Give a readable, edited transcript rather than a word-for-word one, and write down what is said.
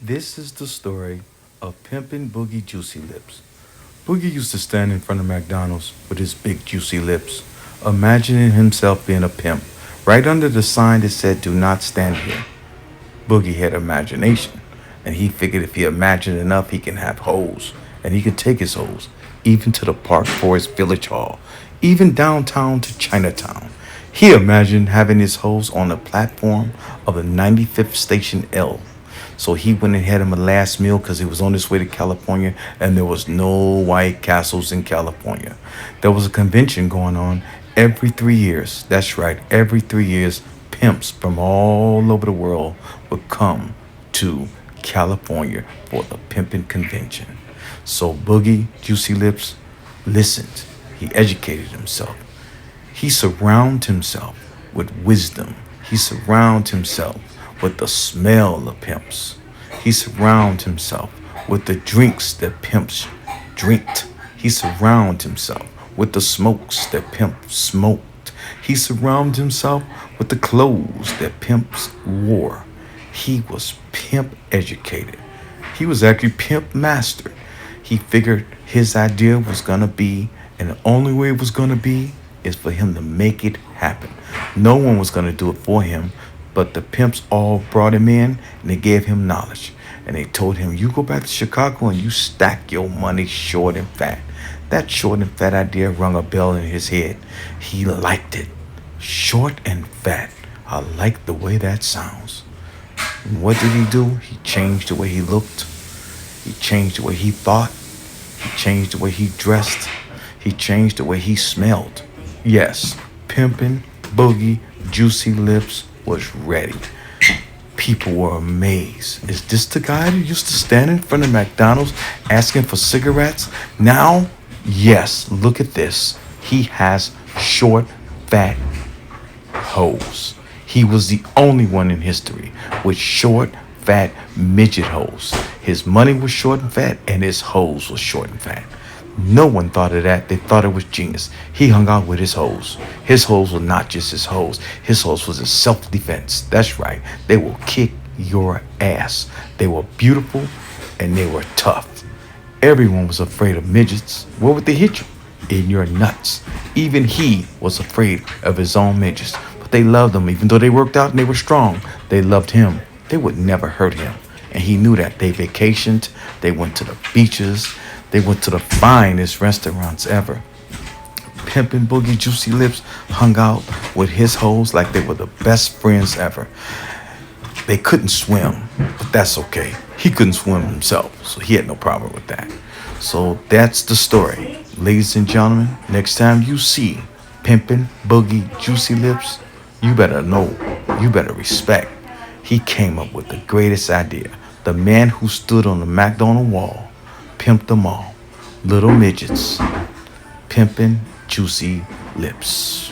This is the story of Pimpin Boogie Juicy Lips. Boogie used to stand in front of McDonald's with his big juicy lips, imagining himself being a pimp, right under the sign that said, "Do not stand here." Boogie had imagination, and he figured if he imagined enough, he can have hoes, and he could take his hoes, even to the Park Forest Village Hall, even downtown to Chinatown. He imagined having his hoes on the platform of the 95th Station L. So he went and had him a last meal because he was on his way to California and there was no White Castles in California. There was a convention going on every 3 years. That's right, every 3 years, pimps from all over the world would come to California for the pimping convention. So Boogie Juicy Lips listened. He educated himself. He surrounded himself with wisdom. He surrounded himself with the smell of pimps. He surrounded himself with the drinks that pimps drinked. He surrounded himself with the smokes that pimps smoked. He surrounded himself with the clothes that pimps wore. He was pimp educated. He was actually pimp mastered. He figured his idea was gonna be, and the only way it was gonna be is for him to make it happen. No one was gonna do it for him, but the pimps all brought him in and they gave him knowledge. And they told him, you go back to Chicago and you stack your money short and fat. That short and fat idea rung a bell in his head. He liked it. Short and fat. I like the way that sounds. And what did he do? He changed the way he looked. He changed the way he thought. He changed the way he dressed. He changed the way he smelled. Yes, Pimpin' Boogie Juicy Lips was ready. People were amazed. Is this the guy that used to stand in front of McDonald's asking for cigarettes? Now, yes, look at this. He has short, fat hoes. He was the only one in history with short, fat midget hoes. His money was short and fat, and his hoes was short and fat. No one thought of that. They thought it was genius. He hung out with his hoes. His hoes were not just his hoes. His hoes was a self-defense. That's right. They will kick your ass. They were beautiful and they were tough. Everyone was afraid of midgets. Where would they hit you? In your nuts. Even he was afraid of his own midgets. But they loved him. Even though they worked out and they were strong, they loved him. They would never hurt him. And he knew that. They vacationed. They went to the beaches. They went to the finest restaurants ever. Pimpin' Boogie Juicy Lips hung out with his hoes like they were the best friends ever. They couldn't swim, but that's okay. He couldn't swim himself, so he had no problem with that. So that's the story. Ladies and gentlemen, next time you see Pimpin' Boogie Juicy Lips, you better know, you better respect. He came up with the greatest idea. The man who stood on the McDonald wall pimped them all. Little midgets. Pimpin' Juicy Lips.